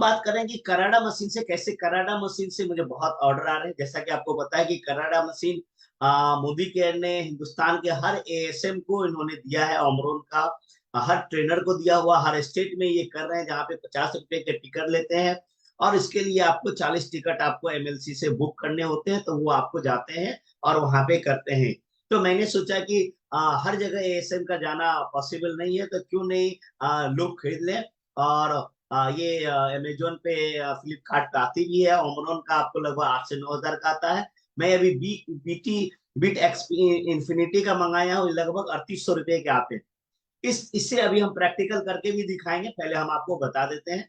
बात करेंगे कराडा मशीन से। कैसे कराडा मशीन से मुझे बहुत ऑर्डर आ रहे हैं। जैसा कि आपको पता है कि कराडा मशीन मोदी केयर ने हिंदुस्तान के हर एएसएम को इन्होंने दिया है, अमरोन का हर ट्रेनर को दिया हुआ, हर स्टेट में ये कर रहे हैं जहाँ पे 50 रुपए के टिकट लेते हैं। और इसके लिए आपको 40 टिकट आपको एमएलसी से बुक करने होते हैं, तो वो आपको जाते हैं और वहां पे करते हैं। तो मैंने सोचा कि हर जगह एएसएम का जाना पॉसिबल नहीं है, तो क्यों नहीं लोग खरीद लें। और ये अमेजोन पे फ्लिपकार्ट पे आती भी है। ओमरॉन का आपको लगभग 8 से 9 हजार का आता है। मैं अभी बीट एक्स इंफिनिटी का मंगाया हूँ, लगभग 3800 रुपए के आते हैं। इससे अभी हम प्रैक्टिकल करके भी दिखाएंगे, पहले हम आपको बता देते हैं।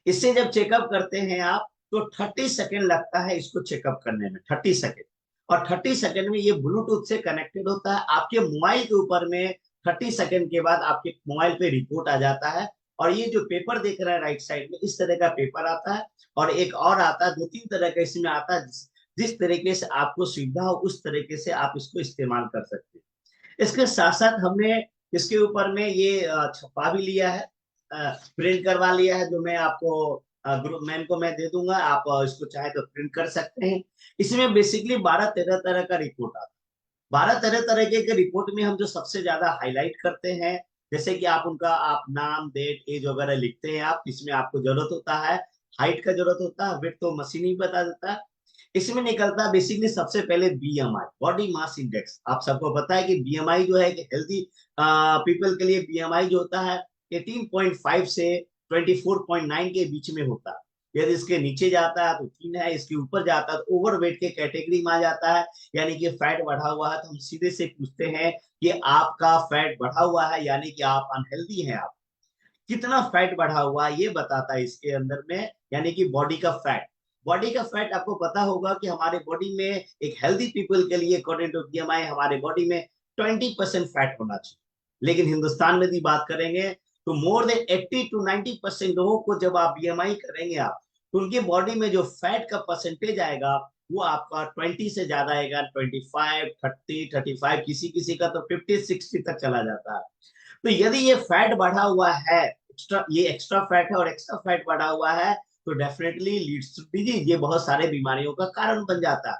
इससे जब चेकअप करते हैं आप, तो 30 सेकेंड लगता है इसको चेकअप करने में, 30 सेकेंड। और 30 सेकेंड में ये ब्लूटूथ से कनेक्टेड होता है आपके मोबाइल के ऊपर में। 30 सेकेंड के बाद आपके मोबाइल पे रिपोर्ट आ जाता है। और ये जो पेपर देख रहे हैं राइट साइड में, इस तरह का पेपर आता है। और एक और आता है, 2-3 तरह का इसमें आता है। जिस तरीके से आपको सुविधा हो उस तरीके से आप इसको इस्तेमाल कर सकते हैं। इसके साथ साथ हमने इसके ऊपर में ये छपा भी लिया है, प्रिंट करवा लिया है, जो मैं आपको ग्रुप मैम को मैं दे दूंगा। आप इसको चाहे तो प्रिंट कर सकते हैं। इसमें बेसिकली 12-13 तरह का रिपोर्ट आता है। 12-13 तरह के रिपोर्ट में हम जो सबसे ज्यादा हाईलाइट करते हैं, जैसे कि आप उनका आप नाम, डेट, एज वगैरह लिखते हैं आप, इसमें आपको जरूरत होता है। हाइट का जरूरत होता है, वेट तो मशीन ही बता देता है। इसमें निकलता है बेसिकली सबसे पहले बीएमआई, बॉडी मास इंडेक्स। आप सबको पता है कि बीएमआई जो है कि हेल्दी पीपल के लिए बीएमआई जो होता है 18.5 से 24.9 के बीच में होता है। यदि इसके नीचे जाता है तो 3 है, इसके ऊपर जाता है तो ओवरवेट के कैटेगरी में आ जाता है, यानी कि फैट बढ़ा हुआ है। तो हम सीधे से पूछते हैं कि आपका फैट बढ़ा हुआ है, यानी कि आप अनहेल्दी हैं। आप कितना फैट बढ़ा हुआ है ये बताता है इसके अंदर में, यानी कि बॉडी का फैट। बॉडी का फैट आपको पता होगा कि हमारे बॉडी में एक हेल्दी पीपल के लिए अकॉर्डिंग टू बीएमआई हमारे बॉडी में 20% फैट होना चाहिए। लेकिन हिंदुस्तान में भी बात करेंगे तो मोर देन 80 to 90% लोगों को जब आप बीएमआई करेंगे आप, तो उनकी बॉडी में जो फैट का परसेंटेज आएगा वो आपका 20 से ज्यादा आएगा। 25, 30, 35, किसी किसी का तो 50-60 तक चला जाता है। तो यदि ये फैट बढ़ा हुआ है, ये एक्स्ट्रा फैट है और एक्स्ट्रा फैट बढ़ा हुआ है, तो डेफिनेटली लीड्स टू डिजीज, ये बहुत सारे बीमारियों का कारण बन जाता है।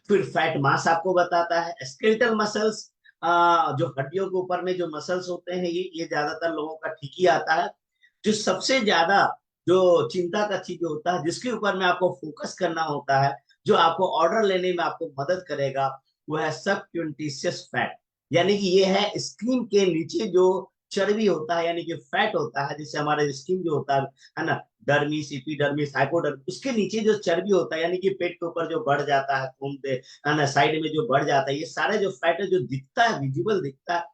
फिर फैट मास आपको बताता है स्केलेटल मसल्स, जो हड्डियों के ऊपर में जो मसल्स होते हैं, ये ज्यादातर लोगों का ठीक ही आता है। जो सबसे ज्यादा जो चिंता का चीज होता है, जिसके ऊपर में आपको फोकस करना होता है, जो आपको ऑर्डर लेने में आपको मदद करेगा, वो है सबक्यूटेनियस फैट। यानी कि ये है स्किन के नीचे जो चर्बी होता है, यानी कि फैट होता है, जिससे हमारा स्किन जो होता है ना, डर्मिस, इपिडर्मिस, हाइपोडर्मिस, उसके नीचे जो चर्बी होता है, यानी कि पेट के ऊपर जो बढ़ जाता है, घूमते है ना, साइड में जो बढ़ जाता है, ये सारे जो फैट है जो दिखता है, विजिबल दिखता है,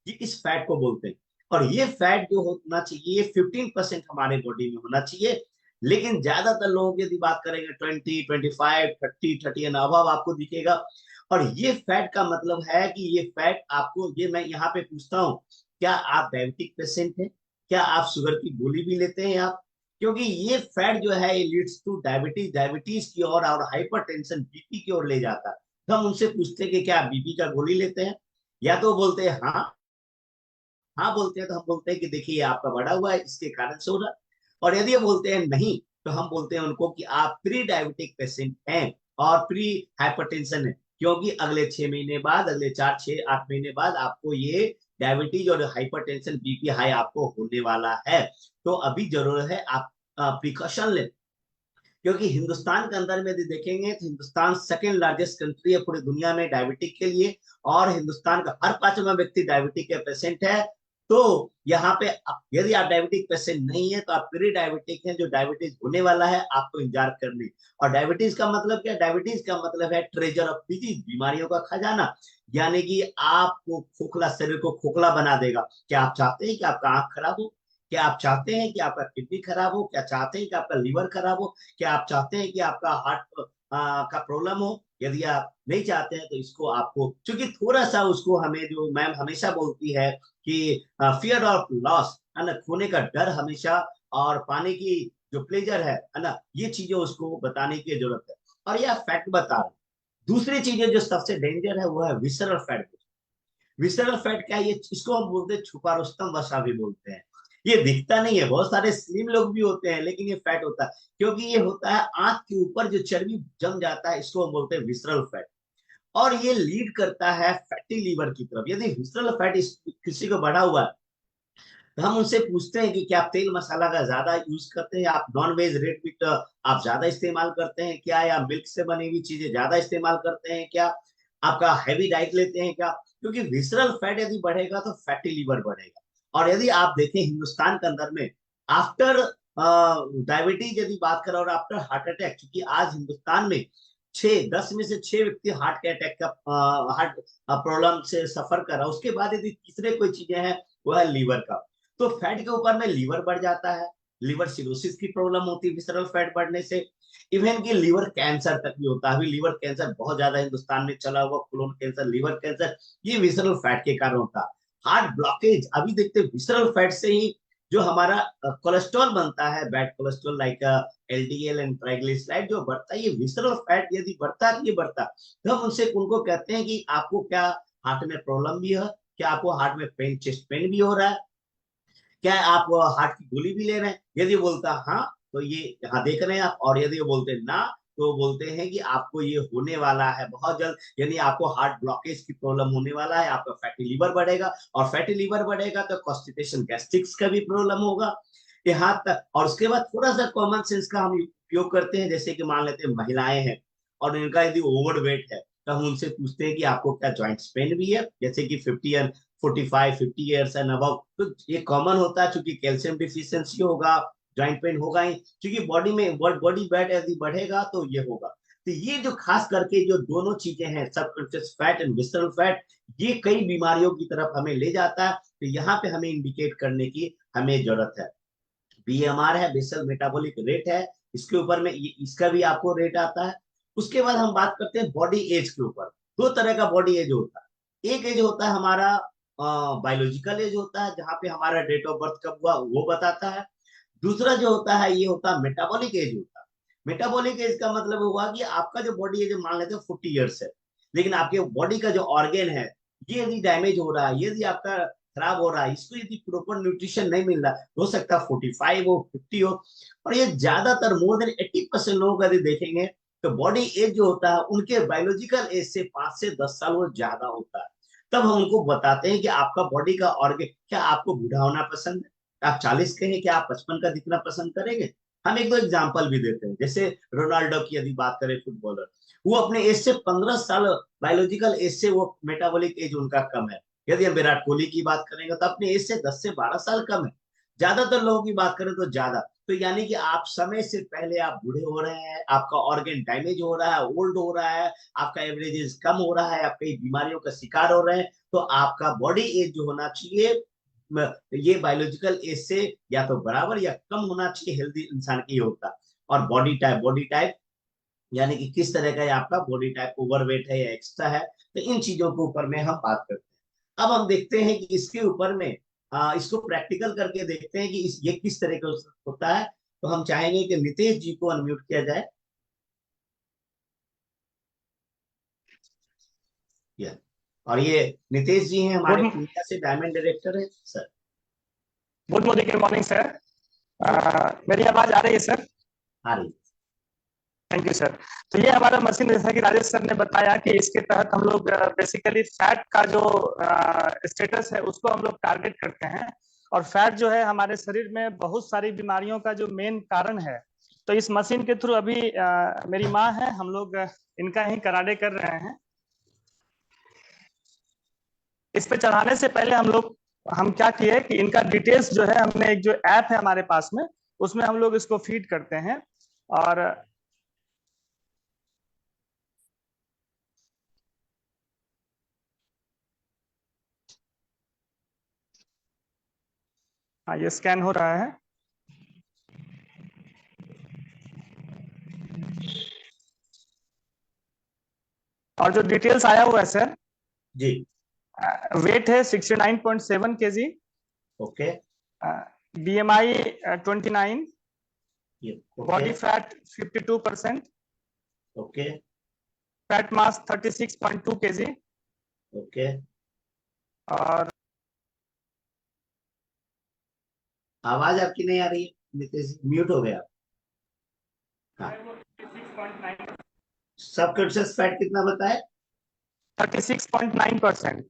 ये इस फैट को बोलते हैं। और ये फैट जो होना चाहिए, ये 15% हमारे बॉडी में होना चाहिए। लेकिन ज्यादातर लोगों की यदि बात करेंगे 20, 25, 30 एंड अबव आपको दिखेगा। और ये फैट का मतलब है कि ये फैट आपको, ये मैं यहाँ पे पूछता हूँ, क्या आप डायबिटिक पेशेंट हैं? क्या आप शुगर की गोली भी लेते हैं आप? क्योंकि ये फैट जो है ये लीड्स टू डायबिटीज, डायबिटीज की ओर और हाइपरटेंशन, बीपी की ओर ले जाता है। तो हम उनसे पूछते हैं कि क्या आप बीपी का गोली लेते हैं? या तो बोलते हैं हाँ। हाँ बोलते हैं तो हम बोलते हैं कि देखिए आपका बढ़ा हुआ है, इसके कारण से हो रहा है। और यदि ये बोलते हैं नहीं, तो हम बोलते हैं उनको कि आप प्री डायबिटिक पेशेंट हैं और प्री हाइपरटेंशन है। क्योंकि अगले 6 महीने बाद, अगले 4, 6, 8 महीने बाद आपको ये डायबिटीज और हाइपरटेंशन, बीपी हाई आपको होने वाला है। तो अभी जरूरत है आप प्रिकॉशन लें। क्योंकि हिंदुस्तान के अंदर में यदि देखेंगे तो हिंदुस्तान सेकेंड लार्जेस्ट कंट्री है पूरी दुनिया में डायबिटिक के लिए। और हिंदुस्तान का हर 5वां व्यक्ति डायबिटिक के पेशेंट है। तो यहाँ पे यदि आप डायबिटिक पेशेंट नहीं है तो आप प्री डायबिटिक हैं, जो डायबिटीज होने वाला है आपको इंतजार करने। और डायबिटीज का मतलब क्या? डायबिटीज का मतलब है ट्रेजर ऑफ डिजीज, बीमारियों का खजाना। यानी कि आपको खोखला, शरीर को खोखला बना देगा। क्या आप चाहते हैं कि आपका आंख खराब हो? क्या आप चाहते हैं कि आपका किडनी खराब हो? क्या चाहते हैं कि आपका लीवर खराब हो? क्या आप चाहते हैं कि आपका हार्ट का प्रॉब्लम हो? यदि आप नहीं चाहते हैं तो इसको आपको, क्योंकि थोड़ा सा उसको, हमें जो मैम हमेशा बोलती है कि फियर ऑफ लॉस, है ना, खोने का डर हमेशा, और पाने की जो प्लेजर है ना, ये चीजें उसको बताने की जरूरत है। और यह फैक्ट बता रहे। दूसरी चीजें जो सबसे डेंजर है वो है विसरल फैट। विसरल फैट क्या है? ये इसको हम बोलते हैं छुपा रुस्तम वसा भी बोलते हैं। ये दिखता नहीं है, बहुत सारे स्लिम लोग भी होते हैं लेकिन ये फैट होता है, क्योंकि ये होता है आंख के ऊपर जो चर्बी जम जाता है, इसको हम बोलते हैं विसरल फैट। और ये लीड करता है फैटी लीवर की तरफ। यदि विसरल फैट किसी को बढ़ा हुआ है, तो हम उनसे पूछते हैं कि क्या आप तेल मसाला का ज्यादा यूज करते हैं, आप नॉन वेज रेड मीट आप ज्यादा इस्तेमाल करते हैं क्या, या मिल्क से बनी हुई चीजें ज्यादा इस्तेमाल करते हैं क्या, आपका हैवी डाइट लेते हैं क्या। क्योंकि विसरल फैट यदि बढ़ेगा तो फैटी लीवर बढ़ेगा। और यदि आप देखें हिंदुस्तान के अंदर में आफ्टर डायबिटीज यदि बात करें और आफ्टर हार्ट अटैक, क्योंकि आज हिंदुस्तान में 6-10 में से 6 व्यक्ति हार्ट के अटैक का हार्ट प्रॉब्लम से सफर कर रहा है। उसके बाद यदि तीसरे कोई चीजें हैं, वो है लीवर का। तो फैट के ऊपर में लीवर बढ़ जाता है, लीवर सिरोसिस की प्रॉब्लम होती है विसरल फैट बढ़ने से। इवन की लीवर कैंसर तक भी होता है। अभी लीवर कैंसर बहुत ज्यादा हिंदुस्तान में चला हुआ, कोलोन कैंसर, लीवर कैंसर, ये विसरल फैट के कारण होता है। हार्ट ब्लॉकेज अभी देखते हैं विसरल फैट से ही जो हमारा कोलेस्ट्रॉल बनता है, bad cholesterol like LDL and triglyceride जो बढ़ता है, ये विसरल फैट यदि बढ़ता है, ये बढ़ता है, तो हम उनसे उनको कहते हैं कि आपको क्या हार्ट में प्रॉब्लम भी है, क्या आपको हार्ट में पेन, चेस्ट पेन भी हो रहा है, क्या आप हार्ट की गोली भी ले रहे हैं। यदि वो बोलता हाँ, तो ये यहाँ देख रहे हैं आप, और यदि वो बोलते ना, तो वो बोलते हैं कि आपको ये होने वाला है बहुत जल्द, यानी आपको हार्ट ब्लॉकेज की प्रॉब्लम होने वाला है, आपका फैटी लीवर बढ़ेगा, और फैटी लीवर बढ़ेगा तो कॉन्स्टिपेशन गैस्ट्रिक्स का भी प्रॉब्लम होगा, यहाँ तक। और उसके बाद थोड़ा सा कॉमन सेंस का हम उपयोग करते हैं, जैसे कि मान लेते हैं महिलाएं हैं और इनका यदि ओवर वेट है, तो हम उनसे पूछते हैं कि आपको क्या जॉइंट पेन भी है, जैसे कि 45-50 ईयर्स एंड अबव, तो ये कॉमन होता है, क्योंकि कैल्शियम डिफिशियंसी होगा, जॉइंट पेन होगा ही, क्योंकि बॉडी में बॉडी वेट यदि बढ़ेगा तो ये होगा। तो ये जो खास करके जो दोनों चीजें हैं, subconscious fat and visceral fat, ये कई बीमारियों की तरफ हमें ले जाता है। तो यहाँ पे हमें इंडिकेट करने की हमें जरूरत है। बीएमआर है, बेसल मेटाबॉलिक रेट है, इसके ऊपर में इसका भी आपको रेट आता है। उसके बाद हम बात करते हैं बॉडी एज के ऊपर। दो तरह का बॉडी एज होता है। एक एज होता है हमारा बायोलॉजिकल एज होता है, जहां पे हमारा डेट ऑफ बर्थ कब हुआ वो बताता है। दूसरा जो होता है, ये होता है मेटाबॉलिक एज होता है। मेटाबॉलिक एज का मतलब हुआ कि आपका जो बॉडी एज मान लेते हैं 40 ईयर्स है, लेकिन आपके बॉडी का जो ऑर्गेन है, ये यदि डैमेज हो रहा है, यदि आपका खराब हो रहा है, इसको यदि प्रॉपर न्यूट्रिशन नहीं मिल रहा, हो सकता है 45 हो, 50 हो। और ये ज्यादातर मोर देन 80% लोगों का यदि देखेंगे, तो बॉडी एज जो होता है उनके बायोलॉजिकल एज से 5 से 10 साल वो ज्यादा होता है। तब हम उनको बताते हैं कि आपका बॉडी का ऑर्गेन, क्या आपको बूढ़ा होना पसंद है, आप 40 के हैं, क्या आप 55 का दिखना पसंद करेंगे। हम एक दो एग्जाम्पल भी देते हैं, जैसे रोनाल्डो की यदि बात करें, फुटबॉलर, वो अपने एज से 15 साल बायोलॉजिकल एज से वो मेटाबॉलिक एज उनका कम है। यदि हम विराट कोहली की बात करेंगे तो अपने एज से 10 से 12 साल कम है। ज्यादातर लोगों की बात करें तो ज्यादा। तो यानी कि आप समय से पहले आप बूढ़े हो रहे हैं, आपका ऑर्गन डैमेज हो रहा है, ओल्ड हो रहा है, आपका एवरेज एज कम हो रहा है, आप कई बीमारियों का शिकार हो रहे हैं, तो आपका बॉडी एज जो होना चाहिए, ये बायोलॉजिकल एज से या तो बराबर या कम होना चाहिए, हेल्दी इंसान की होता। और बॉडी टाइप यानी कि किस तरह का है आपका बॉडी टाइप, ओवरवेट है या एक्स्ट्रा है, तो इन चीजों के ऊपर में हम बात करते हैं। अब हम देखते हैं कि इसके ऊपर में इसको प्रैक्टिकल करके देखते हैं कि ये किस तरह का होता है। तो हम चाहेंगे कि नितेश जी को अनम्यूट किया जाए। या और ये नितेश जी हैं, हमारे गुड इंडिया से डायमंड डायरेक्टर है sir. Good morning, good morning sir. मेरी आवाज आ रही है सर? आ रही। Thank you sir. तो ये हमारा मशीन, जैसा कि राजेश सर ने बताया कि इसके तहत हम लोग बेसिकली फैट का जो स्टेटस है उसको हम लोग टारगेट करते हैं। और फैट जो है हमारे शरीर में बहुत सारी बीमारियों का जो मेन कारण है। तो इस मशीन के थ्रू अभी मेरी माँ है, हम लोग इनका ही कराडे कर रहे हैं। इस पे चढ़ाने से पहले हम क्या किए कि इनका डिटेल्स जो है, हमने एक जो ऐप है हमारे पास में, उसमें हम लोग इसको फीड करते हैं। और हाँ, ये स्कैन हो रहा है। और जो डिटेल्स आया हुआ है सर, जी। वेट है 69.7 kg, ओके। BMI 29, ये okay. Body fat 52%, okay. Fat मास 36.2 kg, ओके। और आवाज आपकी नहीं आ रही है नितेश जी, म्यूट हो गया। हाँ, 36.9 सबकॉन्शियस फैट कितना बताए? 36.9%।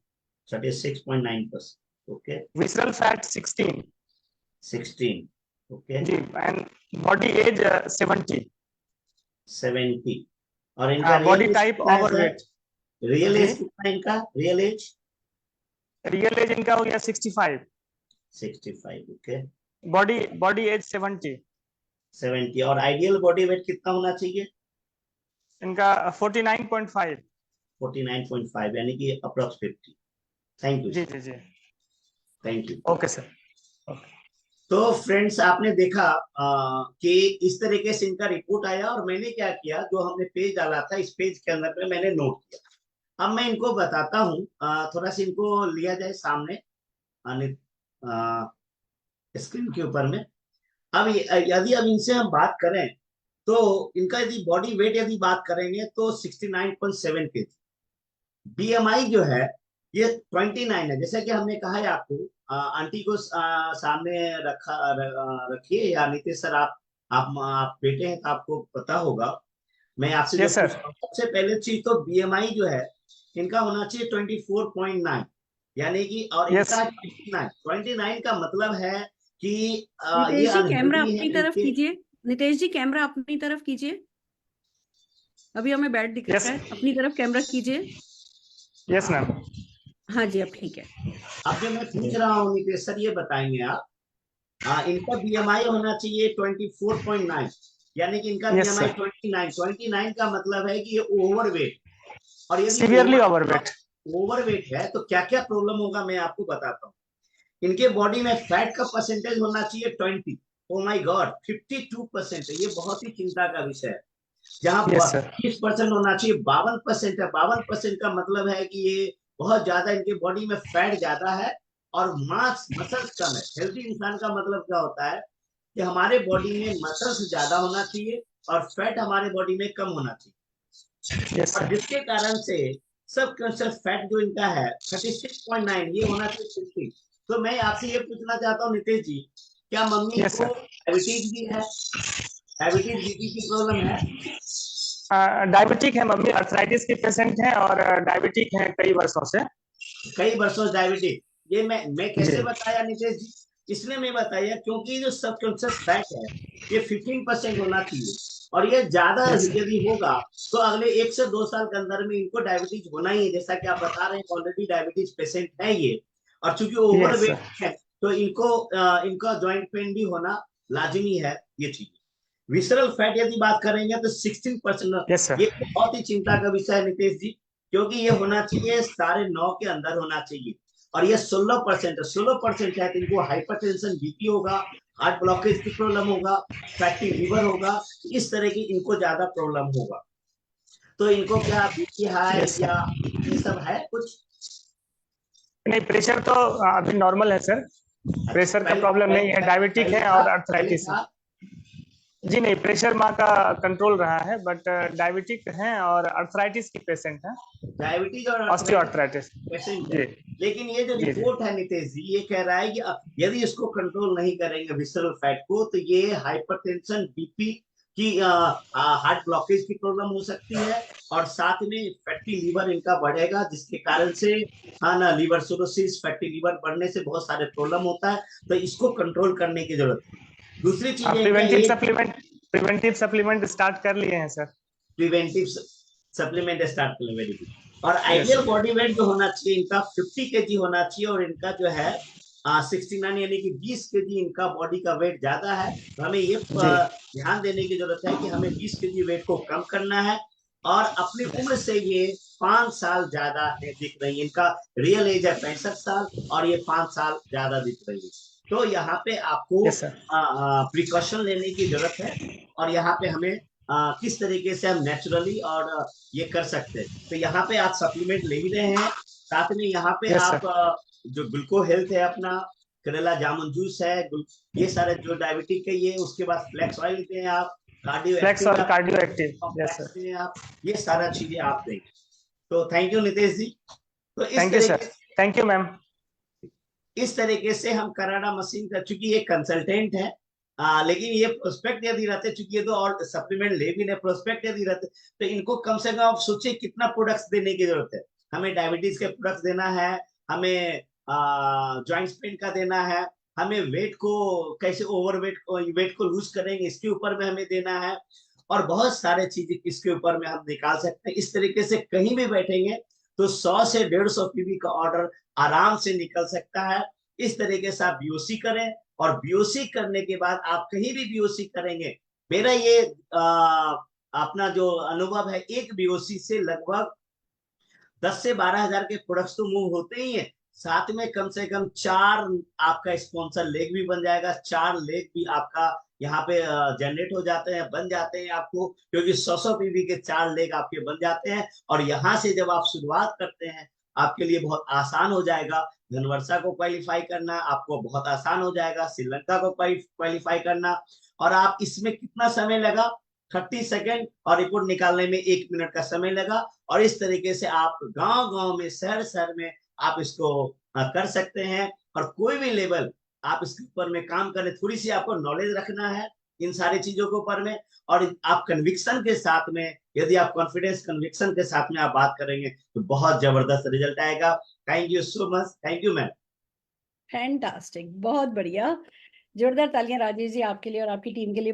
36.9%। ओके। Visceral fat 16। 16। ओके। जी। And body age 70। 70। और इनका बॉडी रियल एज टाइप कितना है सर? ओवरवेट। रियल जी। एज कितना है इनका? रियल एज रियल एज इनका हो गया 65। 65। ओके। Body body age 70। 70। और आइडियल बॉडी वेट कितना होना चाहिए? इनका 49.5। 49.5 यानी कि अप्रोक्स 50। थैंक यू जी सर। जी जी। Thank you. Okay sir. Okay. तो फ्रेंड्स आपने देखा कि इस तरीके से इनका रिपोर्ट आया, और मैंने क्या किया, जो हमने पेज डाला था इस पेज के अंदर में मैंने नोट किया। अब मैं इनको बताता हूँ, थोड़ा सा इनको लिया जाए सामने स्क्रीन के ऊपर में। अब यदि अब इनसे हम बात करें, तो इनका यदि बॉडी वेट यदि बात करेंगे तो 69.7 kg। बीएमआई जो है ये 29 है, जैसा कि हमने कहा है आपको। आंटी को सामने रखिए, या नीतीश सर आप बेटे हैं तो आपको पता होगा। मैं आपसे जो यस पूछ सर। रहा हूँ, सबसे पहले चीज तो बीएमआई जो है इनका होना चाहिए 24.9, यानी कि, और यस। इनका 29 का मतलब है कि ये नितेश जी कैमरा अनहेल्दी है अपनी तरफ इनके। कीजिए। नितेश जी कैमरा अपनी तरफ कीजिए। अभी हमें बेड दिख यस। रहा है, अपनी तरफ कैमरा कीजिए। Yes ma'am. हाँ जी अब ठीक है। अब जो मैं पूछ रहा हूँ नितेश सर, ये बताएंगे आप। इनका बीएमआई होना चाहिए 24.9, यानी कि इनका यस बीएमआई सर। 29। का मतलब है कि ये ओवरवेट। और यदि सीवियरली ओवरवेट। ओवरवेट है तो क्या क्या प्रॉब्लम होगा मैं आपको बताता हूँ। इनके बॉडी में फैट का परसेंटेज होना चाहिए 20। ओ माई गॉड, 52% है, ये बहुत ही चिंता का विषय है। जहां यस सर। 20% होना चाहिए, 52% है। 52% का मतलब है कि ये बहुत ज्यादा, इनके बॉडी में फैट ज्यादा है और मांस मसल्स कम है। हेल्दी इंसान का मतलब क्या होता है कि हमारे बॉडी में मसल्स ज्यादा होना चाहिए और फैट हमारे बॉडी में कम होना चाहिए। यस और सर। जिसके कारण से सब कॉन्शियस फैट जो इनका है 36.9, ये होना चाहिए 50। तो मैं आपसे ये पूछना चाहता हूँ नितेश जी, क्या मम्मी यस को सर। डायबिटीज भी है? डायबिटीज बीपी की प्रॉब्लम है? डायबिटिक है मम्मी, अर्थराइटिस की पेशेंट है और डायबिटिक है कई वर्षों से। कई वर्षों से डायबिटीज। ये मैं कैसे जी। बताया नितेश जी? इसलिए मैं बताया क्योंकि जो सबकॉन्शियस फैट है ये 15% होना चाहिए, और ये ज्यादा यस सर। यदि होगा तो अगले 1 से 2 साल के अंदर में इनको डायबिटीज होना ही है, जैसा कि आप बता रहे हैं ऑलरेडी डायबिटीज पेशेंट है ये। और चूंकि यस ओवरवेट सर। है तो इनको इनका ज्वाइंट पेन भी होना लाजमी है, ये चीज। विसरल फैट यदि बात करेंगे तो 16%। Yes sir. ये बहुत ही चिंता का विषय है नितेश जी, क्योंकि ये होना चाहिए 9.5 के अंदर होना चाहिए, और ये 16% है। 16% है तो इनको हाइपरटेंशन, बीपी होगा, हार्ट ब्लॉकेज की प्रॉब्लम होगा, फैटी लीवर होगा, इस तरह की इनको ज्यादा प्रॉब्लम होगा। तो इनको क्या बीपी हाई यस या सर। ये सब है कुछ? नहीं, प्रेशर तो अभी नॉर्मल है सर। अच्छा, प्रेशर का पहले प्रॉब्लम नहीं है, डायबिटिक पहले है था? और पहले अर्थराइटिस है। था? जी नहीं, प्रेशर माँ का कंट्रोल रहा है, बट डायबिटिक है और अर्थराइटिस की पेशेंट है। डायबिटीज और ऑस्टियो अर्थराइटिस अर्थराइटिस। पेशेंट है। जी लेकिन ये जो जी जी। रिपोर्ट है नितेश जी, ये कह रहा है कि यदि इसको कंट्रोल नहीं करेंगे विसरल फैट को, तो ये हाइपरटेंशन, बीपी की, हार्ट ब्लॉकेज की प्रॉब्लम हो सकती है, और साथ में फैटी लीवर इनका बढ़ेगा, जिसके कारण से, हाँ ना, लीवर सिरोसिस, फैटी लीवर बढ़ने से बहुत सारे प्रॉब्लम होता है। तो इसको कंट्रोल करने की जरूरत है। दूसरी चीज है क्या, प्रिवेंटिव एक सप्लीमेंट प्रिवेंटिव सप्लीमेंट स्टार्ट कर लिए हैं सर। प्रिवेंटिव सप्लीमेंट स्टार्ट करें, वेरी गुड। और yes ideal sir. Body weight जो होना चाहिए इनका 50 kg होना चाहिए, और इनका जो है 69, यानी कि 20 kg इनका बॉडी का वेट ज्यादा है। तो हमें ये जी। ध्यान देने की जरूरत है कि हमें 20 kg वेट को कम करना है। और अपनी उम्र से ये 5 साल ज्यादा दिख रही है। इनका रियल एज है 65 साल, और ये 5 साल ज्यादा दिख रही है। तो यहाँ पे आपको यस सर। प्रिकॉशन लेने की जरूरत है, और यहाँ पे हमें किस तरीके से हम नेचुरली और ये कर सकते हैं। तो यहाँ पे आप सप्लीमेंट ले ही रहे हैं, साथ में यहाँ पे यस आप सर। जो ग्लूको हेल्थ है अपना, करेला जामुन जूस है, ये सारे जो डायबिटिक के, ये उसके बाद फ्लैक्स ऑयल लेते हैं आप, कार्डियो फ्लेक्स एक्टिव और आप, cardio active. Yes complex sir. लें आप, ये सारा चीजें आप देंगे। तो थैंक यू नितेश जी। तो इस थैंक यू तरीके सर। से थैंक यू मैम। इस तरीके से हम कराडा मशीन का, चूंकि ये कंसल्टेंट है, लेकिन ये प्रोस्पेक्ट यदि रहते, चूंकि ये तो और सप्लीमेंट ले भी नहीं, प्रोस्पेक्ट यदि रहते तो इनको कम से कम आप सोचिए कितना प्रोडक्ट्स देने की जरूरत है। हमें डायबिटीज के प्रोडक्ट्स देना है, हमें जॉइंट पेन का देना है, हमें वेट को कैसे वेट को लूज करेंगे इसके ऊपर में हमें देना है, और बहुत सारे चीजें इसके ऊपर में हम निकाल सकते हैं। इस तरीके से कहीं भी बैठेंगे तो 100 से 150 पीवी का ऑर्डर आराम से निकल सकता है। इस तरीके से आप बीओसी करें, और बीओसी करने के बाद आप कहीं भी बीओसी करेंगे, मेरा ये अपना जो अनुभव है, एक बीओसी से लगभग 10 से 12 हजार के प्रोडक्ट्स तो मूव होते ही हैं, साथ में कम से कम 4 आपका स्पॉन्सर लेग भी बन जाएगा, 4 लेग भी आपका यहाँ पे जनरेट हो जाते हैं, बन जाते हैं आपको, क्योंकि 100 पीवी के 4 लेग आपके बन जाते हैं। और यहाँ से जब आप शुरुआत करते हैं, आपके लिए बहुत आसान हो जाएगा। घनवर्षा को क्वालिफाई करना आपको बहुत आसान हो जाएगा, श्रीलंका को क्वालिफाई करना। और आप इसमें कितना समय लगा, 30 सेकेंड, और रिपोर्ट निकालने में 1 मिनट का समय लगा। और इस तरीके से आप गांव गांव में, शहर शहर में आप इसको कर सकते हैं। और कोई भी लेवल आप इसके ऊपर में काम करें, थोड़ी सी आपको नॉलेज रखना है इन सारी चीजों के ऊपर में, और आप कन्विक्शन के साथ में, यदि आप कॉन्फिडेंस कन्विक्शन के साथ में आप बात करेंगे तो बहुत जबरदस्त रिजल्ट आएगा। Thank you so much. Thank you ma'am. Fantastic, बहुत बढ़िया। जोरदार तालियां राजेश जी आपके लिए और आपकी टीम के लिए।